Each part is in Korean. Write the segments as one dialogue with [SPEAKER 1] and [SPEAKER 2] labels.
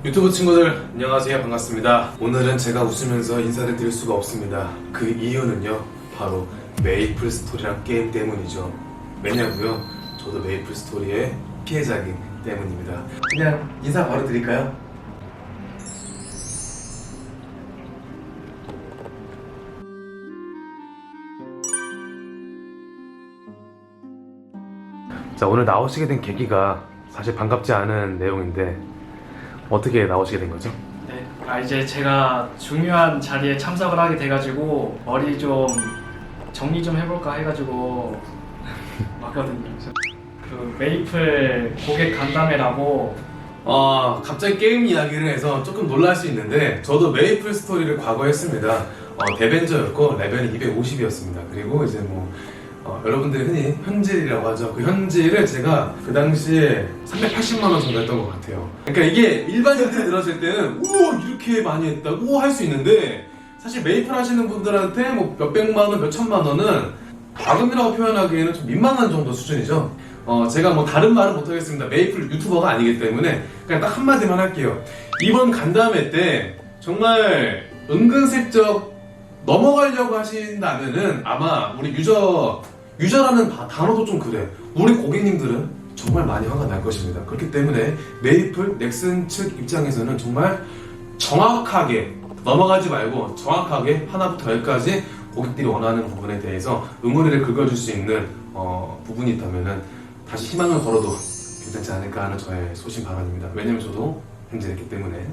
[SPEAKER 1] 유튜브 친구들 안녕하세요. 반갑습니다. 오늘은 제가 웃으면서 인사를 드릴 수가 없습니다. 그 이유는요, 바로 메이플 스토리란 게임 때문이죠. 왜냐고요? 저도 메이플 스토리의 피해자이기 때문입니다. 그냥 인사 바로 드릴까요? 자, 오늘 나오시게 된 계기가 사실 반갑지 않은 내용인데 어떻게 나오시게 된 거죠?
[SPEAKER 2] 네, 이제 제가 중요한 자리에 참석을 하게 돼가지고 머리 좀 정리 좀 해볼까 해가지고 왔거든요. 그 메이플 고객 간담회라고.
[SPEAKER 1] 갑자기 게임 이야기를 해서 조금 놀랄 수 있는데 저도 메이플 스토리를 과거에 했습니다. 데벤저였고 레벨이 250이었습니다. 그리고 이제 여러분들이 흔히 현질이라고 하죠. 그 현질을 제가 그 당시에 380만원 정도 했던 것 같아요. 그러니까 이게 일반인들이 들었을 때는 우와 이렇게 많이 했다고 할 수 있는데, 사실 메이플 하시는 분들한테 몇백만원, 몇천만원은 과금이라고 표현하기에는 좀 민망한 정도 수준이죠. 제가 다른 말은 못하겠습니다. 메이플 유튜버가 아니기 때문에 그냥 딱 한마디만 할게요. 이번 간담회 때 정말 은근슬쩍 넘어가려고 하신다면은 아마 우리 유저라는 단어도 좀 그래. 우리 고객님들은 정말 많이 화가 날 것입니다. 그렇기 때문에 메이플 넥슨 측 입장에서는 정말 정확하게 넘어가지 말고 정확하게 하나부터 열까지 고객들이 원하는 부분에 대해서 응어리를 긁어줄 수 있는 부분이 있다면은 다시 희망을 걸어도 괜찮지 않을까 하는 저의 소신 발언입니다. 왜냐면 저도 현질했기 때문에.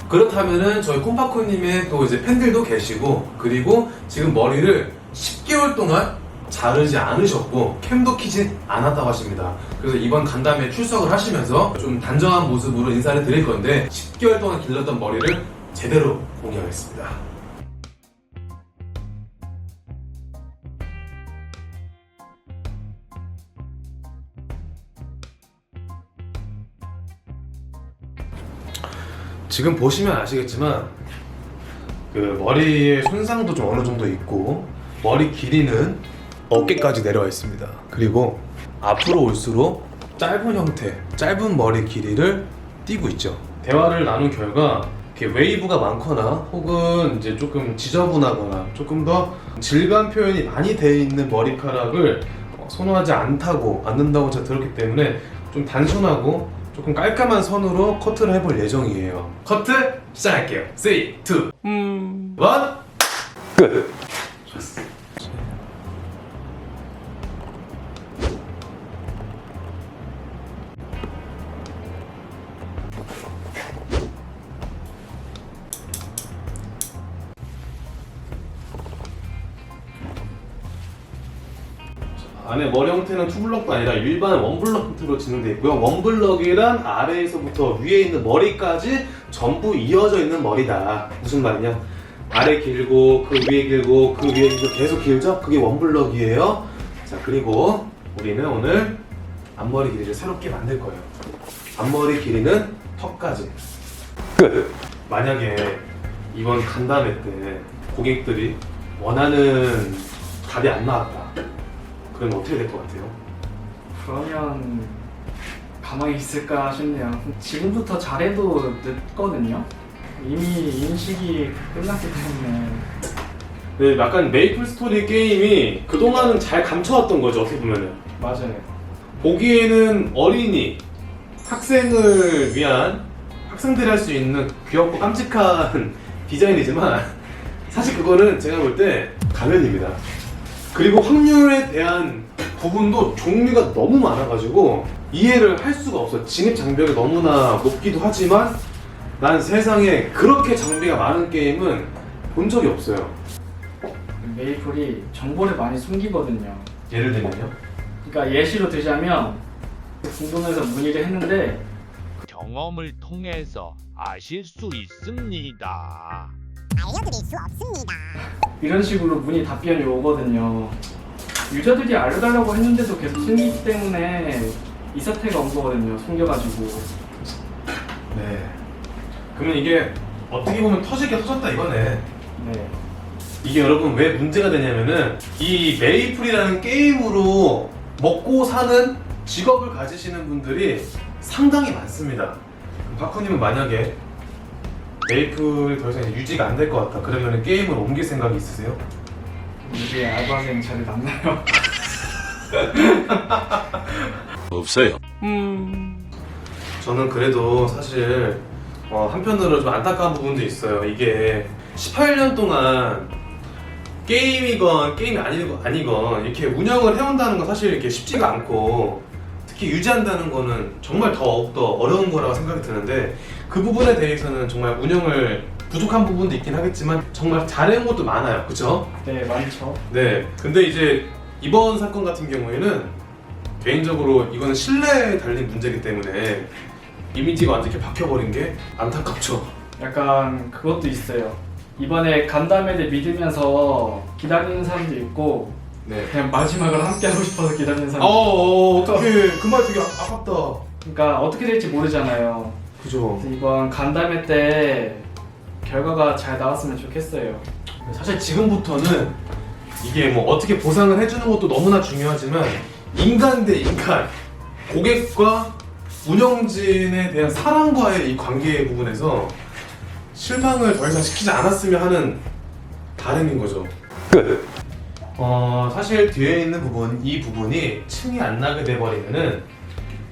[SPEAKER 1] 그렇다면은 저희 콤파코님의 또 이제 팬들도 계시고, 그리고 지금 머리를 10개월 동안 자르지 않으셨고 캠도 키지 않았다고 하십니다. 그래서 이번 간담회에 출석을 하시면서 좀 단정한 모습으로 인사를 드릴 건데 10개월 동안 길렀던 머리를 제대로 공개하겠습니다. 지금 보시면 아시겠지만 그 머리의 손상도 좀 어느 정도 있고 머리 길이는 어깨까지 내려와 있습니다. 그리고 앞으로 올수록 짧은 형태, 짧은 머리 길이를 띄고 있죠. 대화를 나눈 결과 이렇게 웨이브가 많거나 혹은 이제 조금 지저분하거나 조금 더 질감 표현이 많이 되어 있는 머리카락을 선호하지 않는다고 제가 들었기 때문에 좀 단순하고 조금 깔끔한 선으로 커트를 해볼 예정이에요. 커트 시작할게요. 3, 2, 1, 끝! 좋았어. 안에 머리 형태는 투블럭도 아니라 일반 원블럭 형태로 진행되어 있고요. 원블럭이란 아래에서부터 위에 있는 머리까지 전부 이어져 있는 머리다. 무슨 말이냐? 아래 길고 그 위에 길고 그 위에 길고 계속 길죠? 그게 원블럭이에요. 자, 그리고 우리는 오늘 앞머리 길이를 새롭게 만들 거예요. 앞머리 길이는 턱까지. 끝! 만약에 이번 간담회 때 고객들이 원하는 답이 안 나왔다. 그럼 어떻게 될 것 같아요?
[SPEAKER 2] 그러면 가만히 있을까 싶네요. 지금부터 잘해도 늦거든요. 이미 인식이 끝났기 때문에.
[SPEAKER 1] 네, 약간 메이플 스토리 게임이 그동안은 잘 감춰왔던 거죠, 어떻게 보면은.
[SPEAKER 2] 맞아요.
[SPEAKER 1] 보기에는 어린이, 학생을 위한, 학생들이 할 수 있는 귀엽고 깜찍한 디자인이지만 사실 그거는 제가 볼 때 가면입니다. 그리고 확률에 대한 부분도 종류가 너무 많아가지고 이해를 할 수가 없어요. 진입 장벽이 너무나 높기도 하지만 난 세상에 그렇게 장비가 많은 게임은 본 적이 없어요.
[SPEAKER 2] 메이플이 정보를 많이 숨기거든요.
[SPEAKER 1] 예를 들면요?
[SPEAKER 2] 그러니까 예시로 들자면 궁금해서 문의를 했는데
[SPEAKER 3] 경험을 통해서 아실 수 있습니다.
[SPEAKER 4] 알려드릴 수 없습니다.
[SPEAKER 2] 이런 식으로 문의 답변이 오거든요. 유저들이 알려달라고 했는데도 계속 숨기기 때문에 이 사태가 온 거거든요. 숨겨가지고.
[SPEAKER 1] 네. 그러면 이게 어떻게 보면 터지게 터졌다 이거네.
[SPEAKER 2] 네.
[SPEAKER 1] 이게 여러분 왜 문제가 되냐면은 이 메이플이라는 게임으로 먹고 사는 직업을 가지시는 분들이 상당히 많습니다. 바쿠님은 만약에 메이플이 더 이상 유지가 안 될 것 같다. 그러면 게임을 옮길 생각이 있으세요?
[SPEAKER 2] 이게 알바생 자리 남나요?
[SPEAKER 5] 없어요.
[SPEAKER 1] 저는 그래도 사실 한편으로 좀 안타까운 부분도 있어요. 이게 18년 동안 게임이건 게임이 아니건 이렇게 운영을 해온다는 건 사실 이렇게 쉽지가 않고 특히 유지한다는 거는 정말 더욱더 어려운 거라고 생각이 드는데 그 부분에 대해서는 정말 운영을 부족한 부분도 있긴 하겠지만 정말 잘해온 것도 많아요. 그쵸?
[SPEAKER 2] 네, 많죠.
[SPEAKER 1] 네. 근데 이제 이번 사건 같은 경우에는 개인적으로 이거는 신뢰에 달린 문제이기 때문에 이미지가 완전히 박혀버린 게 안타깝죠.
[SPEAKER 2] 약간 그것도 있어요. 이번에 간담회를 믿으면서 기다리는 사람도 있고
[SPEAKER 1] 네.
[SPEAKER 2] 그냥 마지막을 함께 하고 싶어서 기다리는 사람도 있고
[SPEAKER 1] 어떡해. 그 말 되게 아깝다.
[SPEAKER 2] 그러니까 어떻게 될지 모르잖아요.
[SPEAKER 1] 그죠.
[SPEAKER 2] 그래서 이번 간담회 때 결과가 잘 나왔으면 좋겠어요.
[SPEAKER 1] 사실 지금부터는 이게 뭐 어떻게 보상을 해주는 것도 너무나 중요하지만 인간 대 인간, 고객과 운영진에 대한 사랑과의 이 관계 부분에서 실망을 더 이상 시키지 않았으면 하는 바람인 거죠. 사실 뒤에 있는 부분, 이 부분이 층이 안 나게 돼버리면은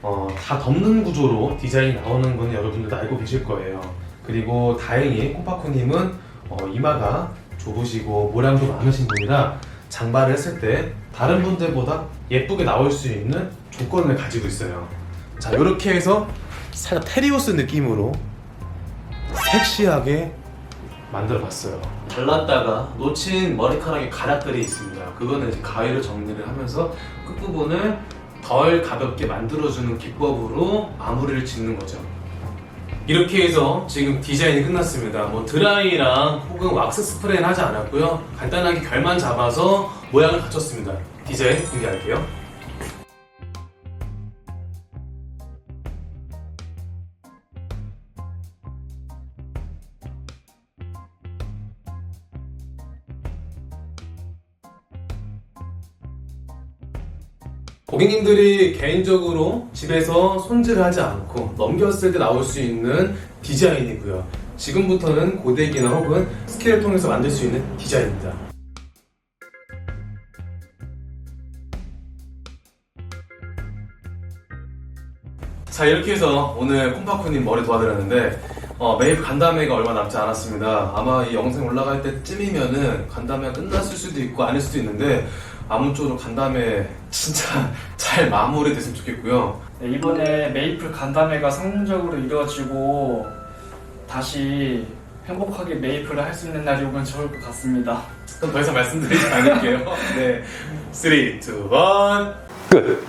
[SPEAKER 1] 다 덮는 구조로 디자인이 나오는 건 여러분들도 알고 계실 거예요. 그리고 다행히 코파쿠님은 이마가 좁으시고 모량도 많으신 분이라 장발을 했을 때 다른 분들보다 예쁘게 나올 수 있는 조건을 가지고 있어요. 자, 이렇게 해서 살짝 테리우스 느낌으로 섹시하게 만들어 봤어요. 잘랐다가 놓친 머리카락의 가닥들이 있습니다. 그거는 이제 가위로 정리를 하면서 끝부분을 덜 가볍게 만들어주는 기법으로 마무리를 짓는 거죠. 이렇게 해서 지금 디자인이 끝났습니다. 뭐 드라이랑 혹은 왁스 스프레이는 하지 않았고요. 간단하게 결만 잡아서 모양을 갖췄습니다. 디자인 공개할게요. 고객님들이 개인적으로 집에서 손질을 하지 않고 넘겼을 때 나올 수 있는 디자인이고요. 지금부터는 고데기나 혹은 스케일을 통해서 만들 수 있는 디자인입니다. 자, 이렇게 해서 오늘 콤파쿠님 머리 도와드렸는데 메이플 간담회가 얼마 남지 않았습니다. 아마 이 영상 올라갈 때쯤이면은 간담회가 끝났을 수도 있고 아닐 수도 있는데 아무쪼록 간담회 진짜 잘 마무리됐으면 좋겠고요.
[SPEAKER 2] 네, 이번에 메이플 간담회가 성공적으로 이루어지고 다시 행복하게 메이플을 할 수 있는 날이 오면 좋을 것 같습니다.
[SPEAKER 1] 그럼 더 이상 말씀드리지 않을게요. 네, 3, 2, 1, 끝!